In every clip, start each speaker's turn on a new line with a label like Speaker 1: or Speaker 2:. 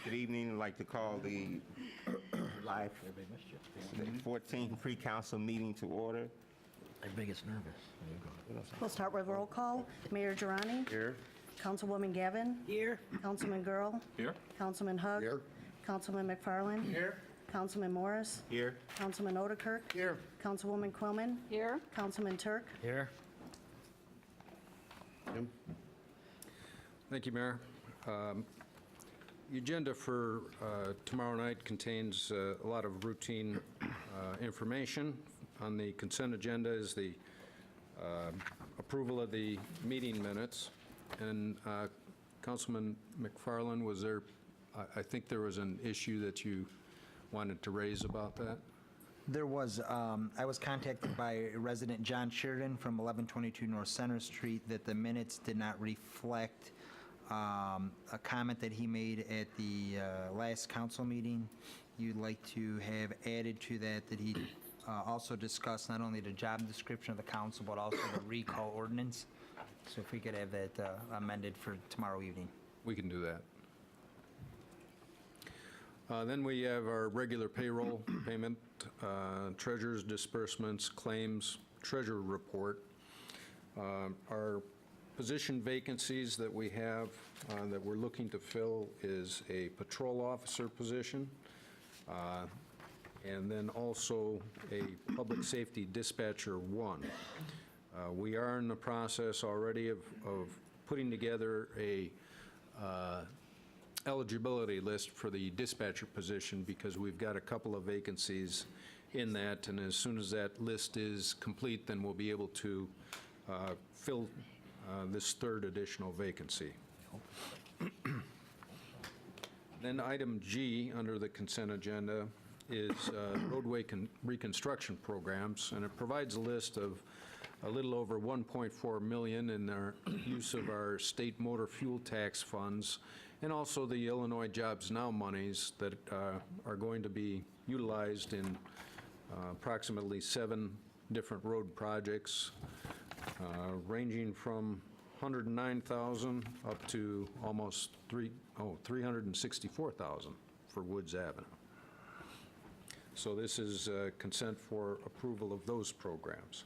Speaker 1: Good evening. I'd like to call the July 14th pre-council meeting to order.
Speaker 2: Everybody gets nervous.
Speaker 3: We'll start with roll call. Mayor Girani.
Speaker 1: Here.
Speaker 3: Councilwoman Gavin.
Speaker 2: Here.
Speaker 3: Councilman Girl.
Speaker 1: Here.
Speaker 3: Councilman Hug.
Speaker 1: Here.
Speaker 3: Councilman McFarland.
Speaker 1: Here.
Speaker 3: Councilman Morris.
Speaker 1: Here.
Speaker 3: Councilman Odekirk.
Speaker 1: Here.
Speaker 3: Councilwoman Quillman.
Speaker 4: Here.
Speaker 3: Councilman Turk.
Speaker 2: Here.
Speaker 5: Thank you, Mayor. The agenda for tomorrow night contains a lot of routine information. On the consent agenda is the approval of the meeting minutes. And Councilman McFarland, was there, I think there was an issue that you wanted to raise about that?
Speaker 6: There was, I was contacted by resident John Sheridan from 1122 North Center Street that the minutes did not reflect a comment that he made at the last council meeting. You'd like to have added to that he also discussed not only the job description of the council, but also the recall ordinance. So if we could have that amended for tomorrow evening.
Speaker 5: We can do that. Then we have our regular payroll payment, treasurer's disbursements, claims, treasurer report. Our position vacancies that we have that we're looking to fill is a patrol officer position, and then also a public safety dispatcher 1. We are in the process already of putting together a eligibility list for the dispatcher position because we've got a couple of vacancies in that, and as soon as that list is complete, then we'll be able to fill this third additional vacancy. Then item G under the consent agenda is roadway reconstruction programs, and it provides a list of a little over $1.4 million in our use of our state motor fuel tax funds, and also the Illinois Jobs Now monies that are going to be utilized in approximately 7 different road projects, ranging from $109,000 up to almost $364,000 for Woods Avenue. So this is consent for approval of those programs.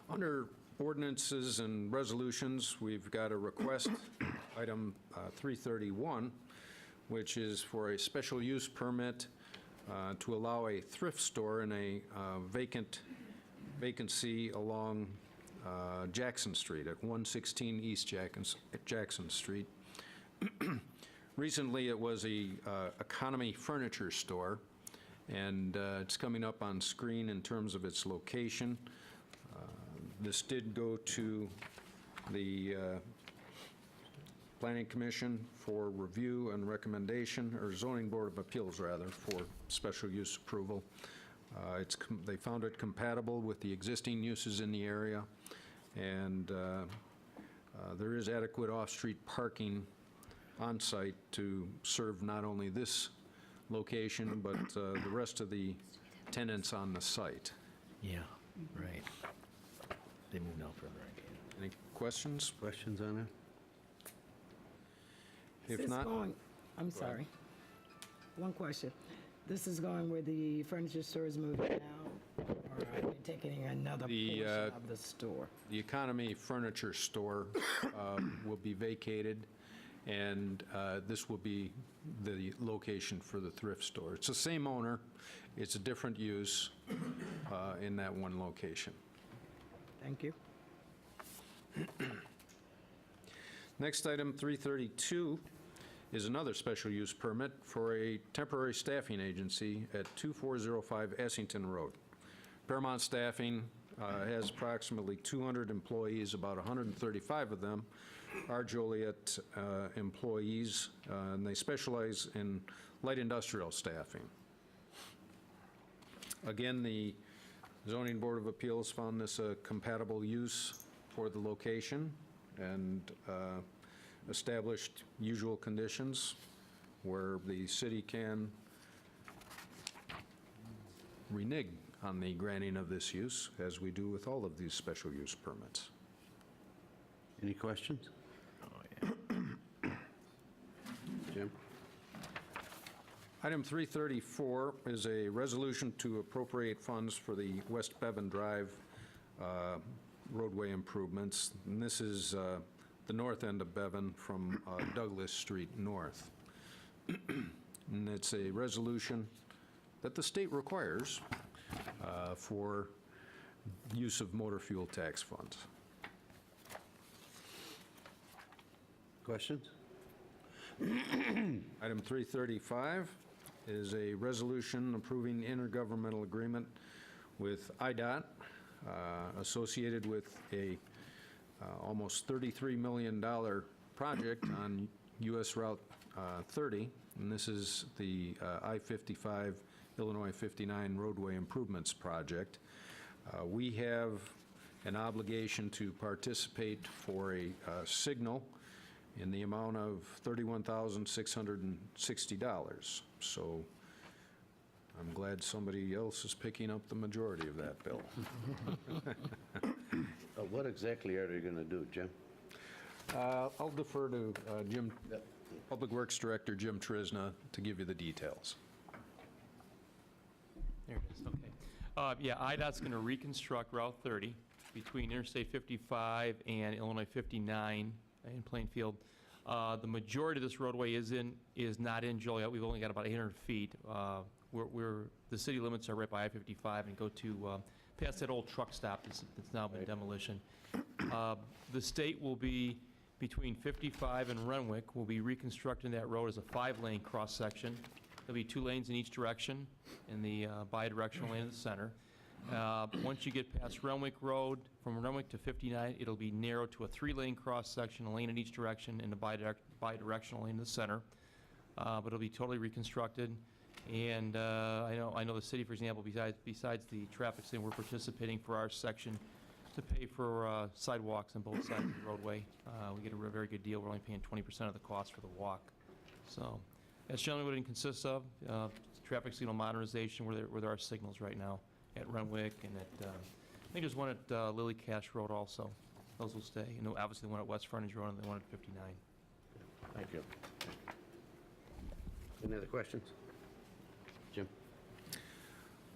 Speaker 5: Under ordinances and resolutions, we've got a request, item 331, which is for a special use permit to allow a thrift store in a vacancy along Jackson Street at 116 East Jackson Street. Recently, it was a economy furniture store, and it's coming up on screen in terms of its location. This did go to the Planning Commission for review and recommendation, or Zoning Board of Appeals, rather, for special use approval. They found it compatible with the existing uses in the area, and there is adequate off-street parking on site to serve not only this location, but the rest of the tenants on the site.
Speaker 2: Yeah, right. They moved out further.
Speaker 5: Any questions?
Speaker 7: Questions on it?
Speaker 5: If not,
Speaker 4: I'm sorry. One question. This is going where the furniture store is moving now, or are they taking another portion of the store?
Speaker 5: the economy furniture store will be vacated, and this will be the location for the thrift store. It's the same owner. It's a different use in that one location.
Speaker 4: Thank you.
Speaker 5: Next item, 332, is another special use permit for a temporary staffing agency at 2405 Essington Road. Paramount Staffing has approximately 200 employees, about 135 of them are Joliet employees, and they specialize in light industrial staffing. Again, the Zoning Board of Appeals found this a compatible use for the location and established usual conditions where the city can renege on the granting of this use, as we do with all of these special use permits.
Speaker 7: Any questions?
Speaker 2: Oh, yeah.
Speaker 7: Jim?
Speaker 5: Item 334 is a resolution to appropriate funds for the West Bevan Drive roadway improvements. And this is the north end of Bevan from Douglas Street north. And it's a resolution that the state requires for use of motor fuel tax funds.
Speaker 7: Questions?
Speaker 5: Item 335 is a resolution approving intergovernmental agreement with IDOT associated with a almost $33 million project on US Route 30, and this is the I-55 Illinois 59 roadway improvements project. We have an obligation to participate for a signal in the amount of $31,660. So I'm glad somebody else is picking up the majority of that bill.
Speaker 7: What exactly are they going to do, Jim?
Speaker 5: I'll defer to Public Works Director Jim Trisna to give you the details.
Speaker 8: There it is, okay. Yeah, IDOT's going to reconstruct Route 30 between Interstate 55 and Illinois 59 in Plainfield. The majority of this roadway is not in Joliet. We've only got about 800 feet. The city limits are right by I-55 and go to past that old truck stop that's now been demolition. The state will be, between 55 and Renwick, will be reconstructing that road as a 5-lane cross-section. There'll be 2 lanes in each direction in the bi-directional lane in the center. Once you get past Renwick Road, from Renwick to 59, it'll be narrowed to a 3-lane cross-section, a lane in each direction, and a bi-directional lane in the center. But it'll be totally reconstructed. And I know the city, for example, besides the traffic study, we're participating for our section to pay for sidewalks on both sides of the roadway. We get a very good deal. We're only paying 20% of the cost for the walk. So that's generally what it consists of. Traffic signal modernization where there are signals right now at Renwick and at, I think there's one at Lily Cash Road also. Those will stay. And obviously the one at West Frontage Road and the one at 59.
Speaker 7: Thank you. Any other questions? Jim?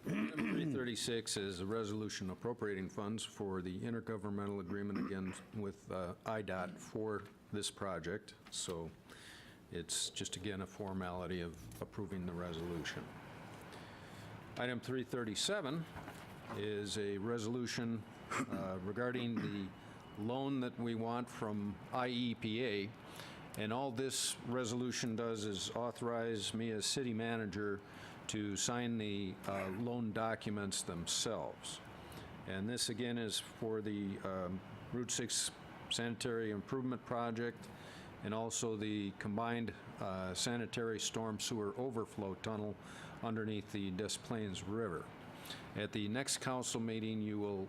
Speaker 5: Item 336 is a resolution appropriating funds for the intergovernmental agreement again with IDOT for this project. So it's just, again, a formality of approving the resolution. Item 337 is a resolution regarding the loan that we want from IEPA. And all this resolution does is authorize me as city manager to sign the loan documents themselves. And this, again, is for the Route 6 sanitary improvement project and also the combined sanitary storm sewer overflow tunnel underneath the Des Plaines River. At the next council meeting, you will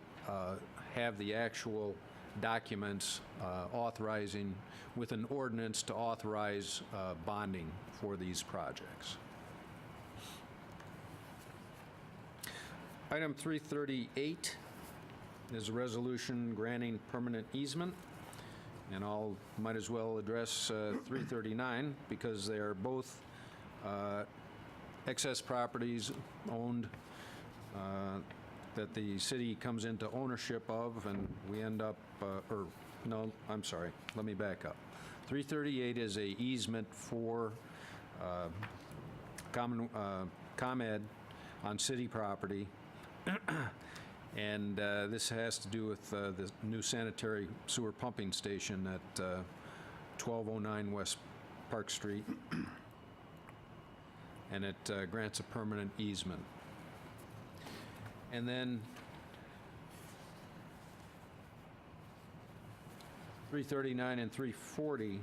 Speaker 5: have the actual documents authorizing, with an ordinance to authorize bonding for these projects. Item 338 is a resolution granting permanent easement, and I'll might as well address 339 because they are both excess properties owned that the city comes into ownership of, and we end up, no, I'm sorry, let me back up. 338 is a easement for ComEd on city property, and this has to do with the new sanitary sewer pumping station at 1209 West Park Street, and it grants a permanent easement. And then 339 and 340,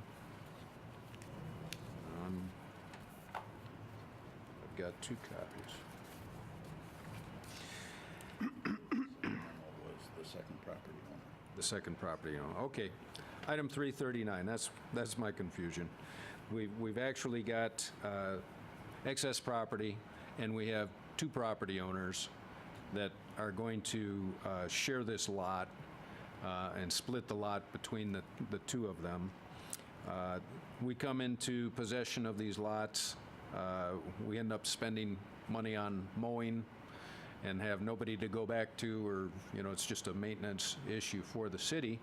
Speaker 5: I've got 2 copies.
Speaker 9: Was the second property owner.
Speaker 5: The second property owner. Okay. Item 339, that's my confusion. We've actually got excess property, and we have 2 property owners that are going to share this lot and split the lot between the 2 of them. We come into possession of these lots we end up spending money on mowing and have nobody to go back to, or, it's just a maintenance issue for the city.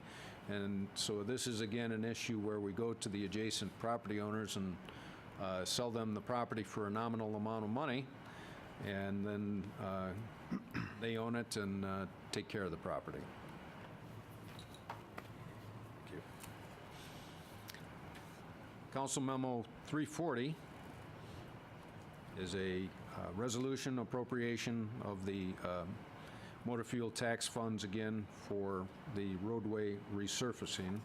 Speaker 5: And so this is, again, an issue where we go to the adjacent property owners and sell them the property for a nominal amount of money, and then they own it and take care of the property. Thank you. Council Memo 340 is a resolution appropriation of the motor fuel tax funds, again, for the roadway resurfacing.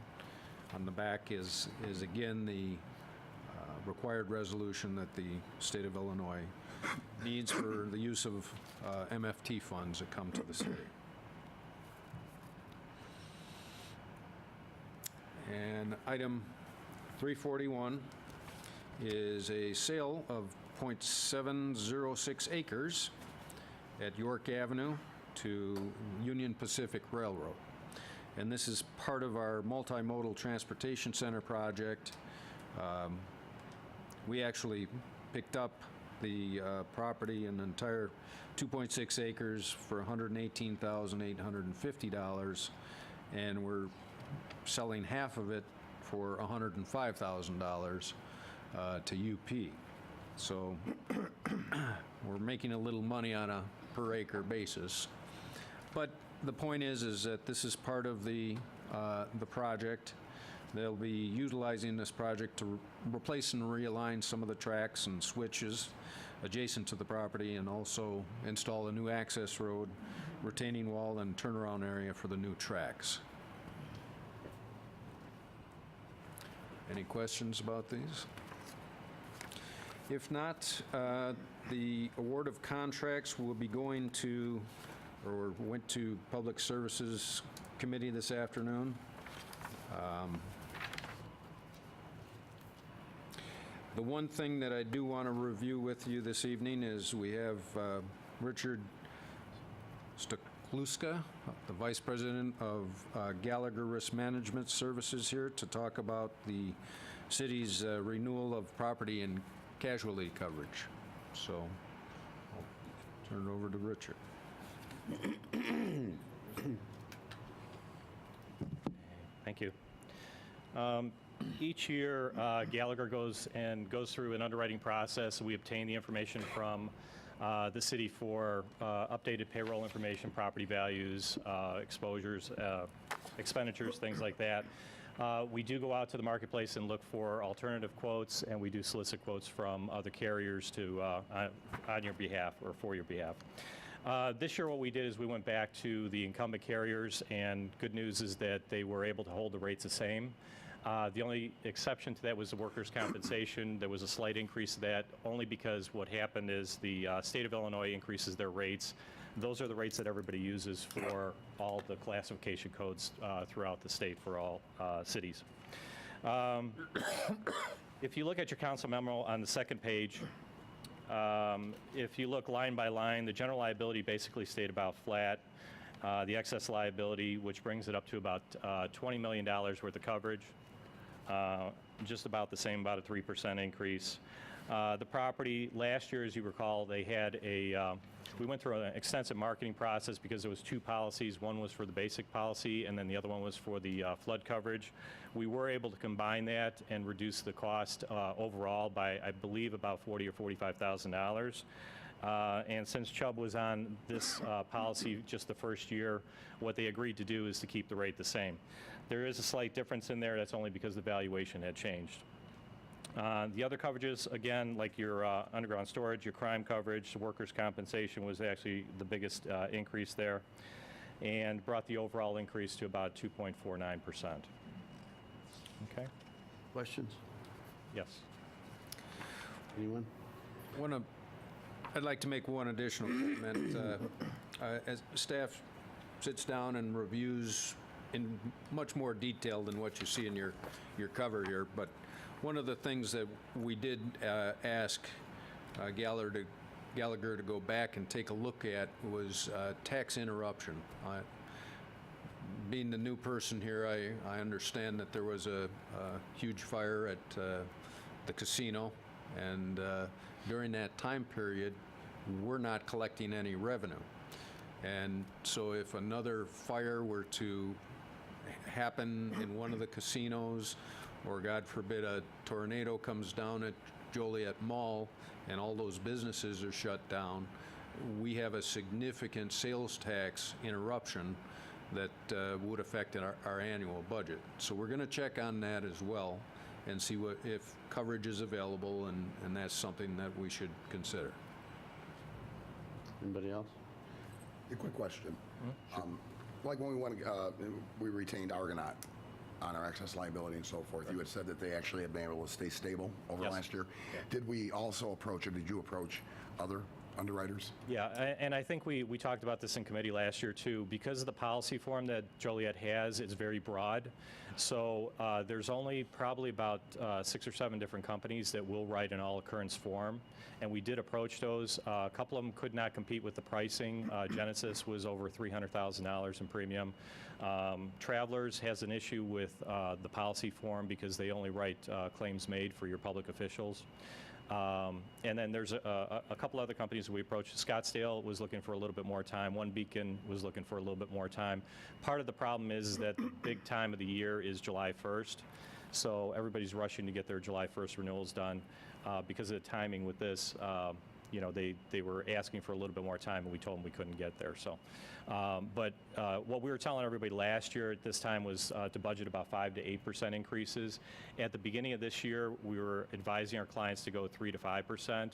Speaker 5: On the back is again the required resolution that the state of Illinois needs for the use of MFT funds that come to the city. And item 341 is a sale of .706 acres at York Avenue to Union Pacific Railroad. And this is part of our multimodal transportation center project. We actually picked up the property, an entire 2.6 acres for $118,850, and we're selling half of it for $105,000 to UP. So we're making a little money on a per acre basis. But the point is that this is part of the project. They'll be utilizing this project to replace and realign some of the tracks and switches adjacent to the property, and also install a new access road, retaining wall, and turnaround area for the new tracks. Any questions about these? If not, the award of contracts will be going to, or went to Public Services Committee this afternoon. The one thing that I do want to review with you this evening is we have Richard Stukluska, the Vice President of Gallagher Risk Management Services, here to talk about the city's renewal of property and casualty coverage. So I'll turn it over to Richard.
Speaker 10: Thank you. Each year, Gallagher goes through an underwriting process. We obtain the information from the city for updated payroll information, property values, exposures, expenditures, things like that. We do go out to the marketplace and look for alternative quotes, and we do solicit quotes from other carriers to on your behalf or for your behalf. This year what we did is we went back to the incumbent carriers, and good news is that they were able to hold the rates the same. The only exception to that was the workers' compensation. There was a slight increase to that, only because what happened is the state of Illinois increases their rates. Those are the rates that everybody uses for all the classification codes throughout the state for all cities. If you look at your council memo on the second page, if you look line by line, the general liability basically stayed about flat. The excess liability, which brings it up to about $20 million worth of coverage, just about the same, about a 3% increase. The property, last year, as you recall, they had we went through an extensive marketing process because there was two policies. One was for the basic policy, and then the other one was for the flood coverage. We were able to combine that and reduce the cost overall by, I believe, about $40,000 or $45,000. And since Chubb was on this policy just the first year, what they agreed to do is to keep the rate the same. There is a slight difference in there. That's only because the valuation had changed. The other coverages, again, like your underground storage, your crime coverage, the workers' compensation was actually the biggest increase there, and brought the overall increase to about 2.49%. Okay?
Speaker 7: Questions?
Speaker 10: Yes.
Speaker 7: Anyone?
Speaker 5: I'd like to make one additional comment. As staff sits down and reviews in much more detail than what you see in your cover here, but one of the things that we did ask Gallagher to go back and take a look at was tax interruption. Being the new person here, I understand that there was a huge fire at the casino, And during that time period, we're not collecting any revenue. And so if another fire were to happen in one of the casinos, or God forbid a tornado comes down at Joliet Mall and all those businesses are shut down, we have a significant sales tax interruption that would affect our annual budget. So we're going to check on that as well and see if coverage is available, and that's something that we should consider.
Speaker 7: Anybody else?
Speaker 9: A quick question. Like when we retained Argonaut on our excess liability and so forth, you had said that they actually have been able to stay stable over
Speaker 10: Yes.
Speaker 9: last year. Did we also approach, or did you approach other underwriters?
Speaker 10: Yeah, and I think we talked about this in committee last year too. Because of the policy form that Joliet has, it's very broad. So there's only probably about 6 or 7 different companies that will write an all occurrence form. And we did approach those. A couple of them could not compete with the pricing. Genesis was over $300,000 in premium. Travelers has an issue with the policy form because they only write claims made for your public officials. And then there's a couple other companies we approached. Scottsdale was looking for a little bit more time. One Beacon was looking for a little bit more time. Part of the problem is that the big time of the year is July 1st. So everybody's rushing to get their July 1st renewals done. Because of the timing with this, you know, they were asking for a little bit more time, and we told them we couldn't get there. So, but what we were telling everybody last year at this time was to budget about 5 to 8% increases. At the beginning of this year, we were advising our clients to go 3 to 5%.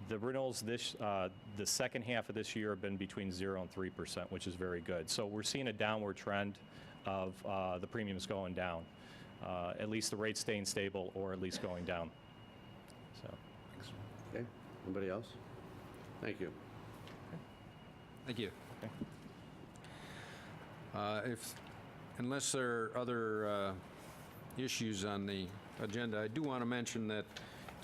Speaker 10: The renewals the second half of this year have been between 0 and 3%, which is very good. So we're seeing a downward trend of the premiums going down. At least the rates staying stable, or at least going down. So.
Speaker 7: Okay. Anybody else? Thank you.
Speaker 5: Thank you. Unless there are other issues on the agenda, I do want to mention that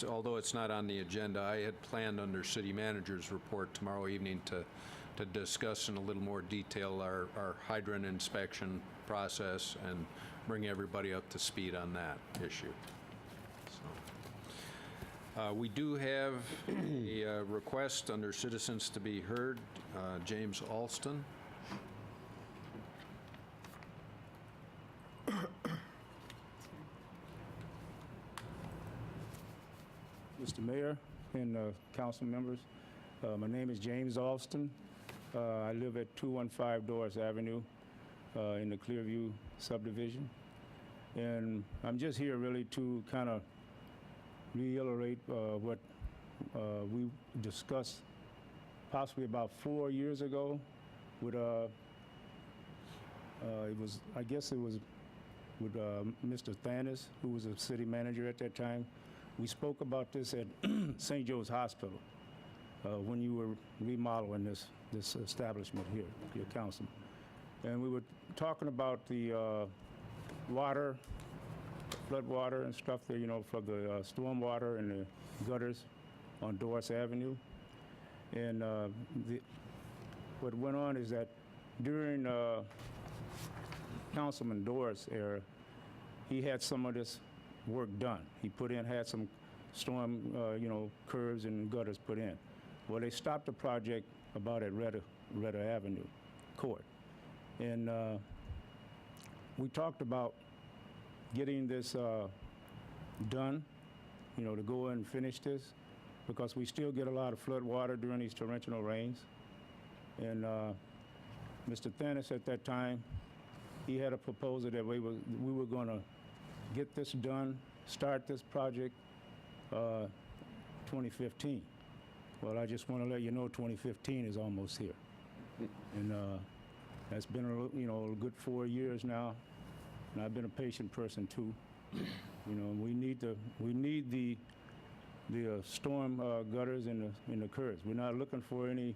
Speaker 5: although it's not on the agenda, I had planned under City Manager's report tomorrow evening to discuss in a little more detail our hydrant inspection process and bring everybody up to speed on that issue. We do have a request under citizens to be heard. James Alston.
Speaker 11: Mr. Mayor and council members, my name is James Alston. I live at 215 Doris Avenue in the Clearview subdivision. And I'm just here really to kind of reiterate what we discussed possibly about 4 years ago with, I guess it was with Mr. Thanis, who was a city manager at that time. We spoke about this at St. Joe's Hospital when you were remodeling this establishment here, your council. And we were talking about the water, flood water and stuff there, you know, for the storm water and the gutters on Doris Avenue. And what went on is that during Councilman Doris' era, he had some of this work done. He had some storm, you know, curves and gutters put in. Well, they stopped the project about at Redder Avenue Court. And we talked about getting this done, you know, to go and finish this, because we still get a lot of flood water during these torrential rains. And Mr. Thanis at that time, he had a proposal that we were going to get this done, start this project 2015. Well, I just want to let you know 2015 is almost here. And that's been a good 4 years now. And I've been a patient person too. You know, we need the storm gutters and the curves. We're not looking for any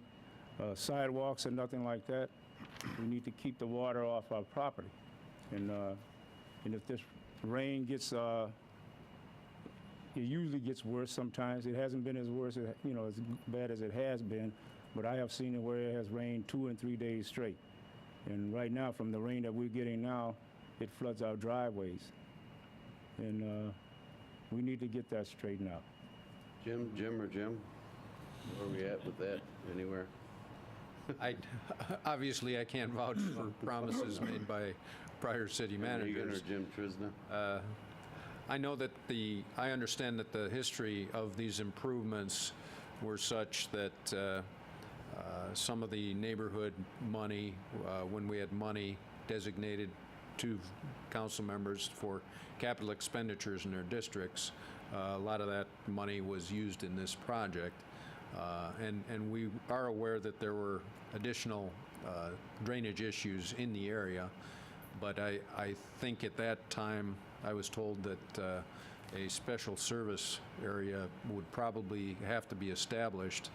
Speaker 11: sidewalks or nothing like that. We need to keep the water off our property. And if this rain gets, it usually gets worse sometimes. It hasn't been as worse, as bad as it has been, but I have seen it where it has rained 2 and 3 days straight. And right now, from the rain that we're getting now, it floods our driveways. And we need to get that straightened out.
Speaker 7: Jim, where are we at with that? Anywhere?
Speaker 5: Obviously, I can't vouch for promises made by prior city
Speaker 7: Regan or
Speaker 5: managers.
Speaker 7: Jim Trisna?
Speaker 5: I know that I understand that the history of these improvements were such that some of the neighborhood money, when we had money designated to council members for capital expenditures in their districts, a lot of that money was used in this project. And we are aware that there were additional drainage issues in the area, but I think at that time, I was told that a special service area would probably have to be established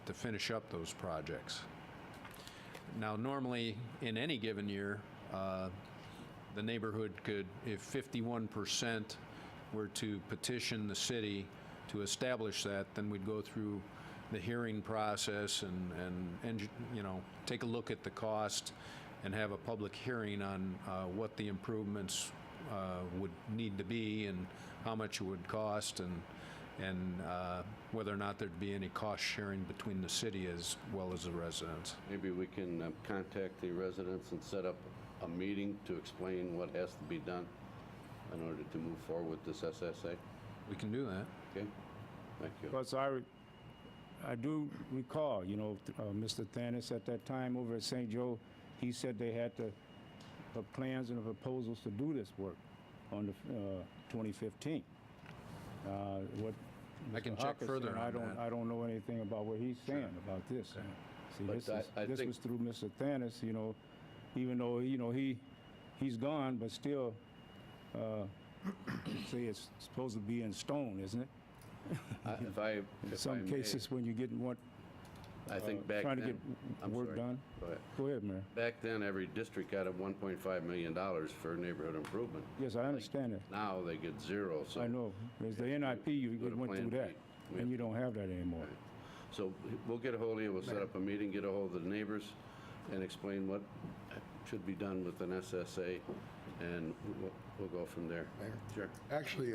Speaker 5: to finish up those projects. Now, normally, in any given year, the neighborhood could, if 51% were to petition the city to establish that, then we'd go through the hearing process and you know, take a look at the cost and have a public hearing on what the improvements would need to be and how much it would cost and whether or not there'd be any cost sharing between the city as well as the residents.
Speaker 7: Maybe we can contact the residents and set up a meeting to explain what has to be done in order to move forward with this SSA.
Speaker 5: We can do that.
Speaker 7: Okay? Thank you.
Speaker 11: Because I do recall, you know, Mr. Thanis at that time over at St. Joe, he said they had the plans and the proposals to do this work on the 2015. What
Speaker 5: I can
Speaker 11: Mr.
Speaker 5: check
Speaker 11: Hawk is
Speaker 5: further
Speaker 11: saying,
Speaker 5: on that.
Speaker 11: I don't know anything about what he's saying about this. See,
Speaker 7: But
Speaker 11: this
Speaker 7: I
Speaker 11: was
Speaker 7: think-
Speaker 11: through Mr. Thanis, you know, even though, you know, he's gone, but still, say it's supposed to be in stone, isn't it?
Speaker 7: If
Speaker 11: Some
Speaker 7: I may,
Speaker 11: cases when you get what,
Speaker 7: I think back
Speaker 11: trying to
Speaker 7: then.
Speaker 11: get
Speaker 7: I'm
Speaker 11: work
Speaker 7: sorry.
Speaker 11: done.
Speaker 7: Go ahead.
Speaker 11: Go ahead, Mayor.
Speaker 7: Back then, every district got a $1.5 million for neighborhood improvement.
Speaker 11: Yes, I understand that.
Speaker 7: Now they get zero, so.
Speaker 11: I know. There's the NIP, you
Speaker 7: Go to
Speaker 11: went
Speaker 7: Plan
Speaker 11: through that,
Speaker 7: B.
Speaker 11: and you don't have that anymore.
Speaker 7: So we'll get a hold of you, we'll set up a meeting, get a hold of the neighbors, and explain what should be done with an SSA, and we'll go from there.
Speaker 9: Mayor?
Speaker 7: Sure.
Speaker 9: Actually,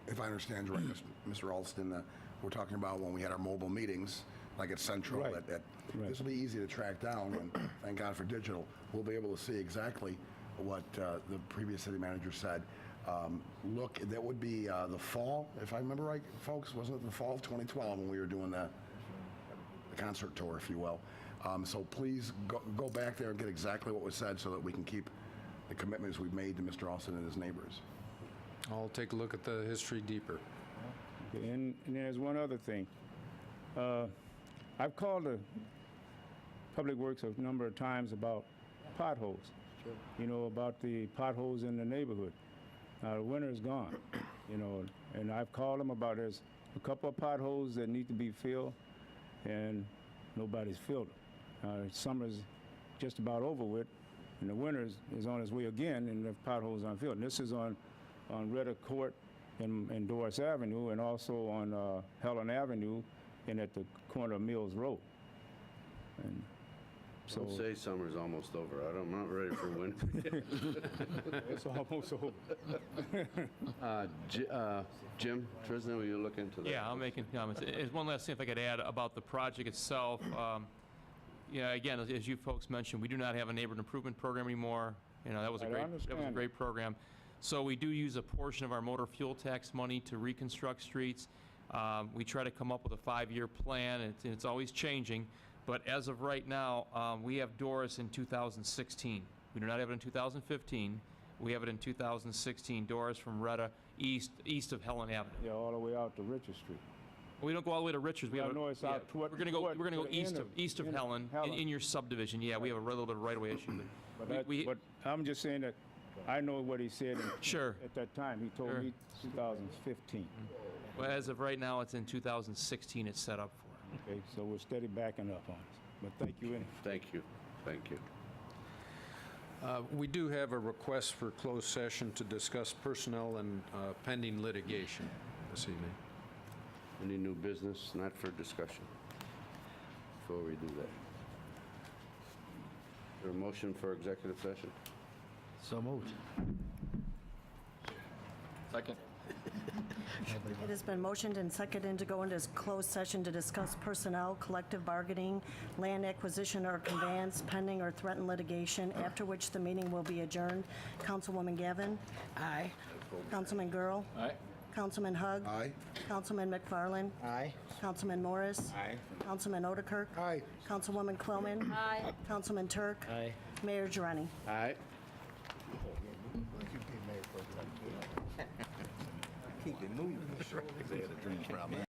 Speaker 9: if I understand you right, Mr. Alston, we're talking about when we had our mobile meetings, like at Central,
Speaker 11: Right. Right.
Speaker 9: this will be easy to track down, and thank God for digital. We'll be able to see exactly what the previous city manager said. Look, that would be the fall, if I remember right, folks, wasn't it the fall of 2012 when we were doing the concert tour, if you will? So please go back there and get exactly what was said so that we can keep the commitments we've made to Mr. Alston and his neighbors.
Speaker 5: I'll take a look at the history deeper.
Speaker 11: Okay, and there's one other thing. I've called the Public Works a number of times about potholes. Sure. You know, about the potholes in the neighborhood. Now, the winter is gone, you know, and I've called them about there's a couple of potholes that need to be filled, and nobody's filled them. Summer's just about over with, and the winter is on its way again, and the potholes aren't filled. And this is on Ritter Court and Doris Avenue, and also on Helen Avenue, and at the corner of Mills Road. And so
Speaker 7: Don't say summer's almost over. I'm not ready for winter.
Speaker 11: it's almost over.
Speaker 7: Jim Trisna, will you look into that?
Speaker 8: Yeah, I'll make any comments. There's one last thing if I could add about the project itself. Yeah, again, as you folks mentioned, we do not have a neighborhood improvement program anymore. You know, that was a
Speaker 11: I understand.
Speaker 8: great program. So we do use a portion of our motor fuel tax money to reconstruct streets. We try to come up with a 5-year plan, and it's always changing. But as of right now, we have Doris in 2016. We do not have it in 2015. We have it in 2016, Doris from Retta, east of Helen Avenue.
Speaker 11: Yeah, all the way out to Richard Street.
Speaker 8: We don't go all the way to Richards. We
Speaker 11: Yeah,
Speaker 8: have
Speaker 11: I know it's out toward-
Speaker 8: we're going to go.
Speaker 11: toward-
Speaker 8: We're going to
Speaker 11: to
Speaker 8: go
Speaker 11: the end of-
Speaker 8: east of
Speaker 11: end of
Speaker 8: Helen,
Speaker 11: Helen.
Speaker 8: in your subdivision. Yeah, we have a little bit of right-of-way issue.
Speaker 11: But I'm just saying that I know what he said
Speaker 8: Sure.
Speaker 11: at that time. He told
Speaker 8: Sure.
Speaker 11: me 2015.
Speaker 8: Well, as of right now, it's in 2016. It's set up for.
Speaker 11: Okay, so we're steady backing up on us. But thank you anyway.
Speaker 7: Thank you. Thank you.
Speaker 5: We do have a request for closed session to discuss personnel and pending litigation this evening.
Speaker 7: Any new business, not for discussion, before we do that? Is there a motion for executive session?
Speaker 2: So moved.
Speaker 8: Second.
Speaker 3: It has been motioned and seconded to go into closed session to discuss personnel, collective bargaining, land acquisition or conveyance, pending or threatened litigation, after which the meeting will be adjourned. Councilwoman Gavin?
Speaker 4: Aye.
Speaker 3: Councilman Girl?
Speaker 5: Aye.
Speaker 3: Councilman Hug?
Speaker 9: Aye.
Speaker 3: Councilman McFarland?
Speaker 6: Aye.
Speaker 3: Councilman Morris?
Speaker 1: Aye.
Speaker 3: Councilman Otterkirk?
Speaker 9: Aye.
Speaker 3: Councilwoman Quillman? Aye. Councilman Turk?
Speaker 2: Aye.
Speaker 3: Mayor Girani?
Speaker 7: All right.
Speaker 1: Keep it moving.
Speaker 2: They had a drink problem.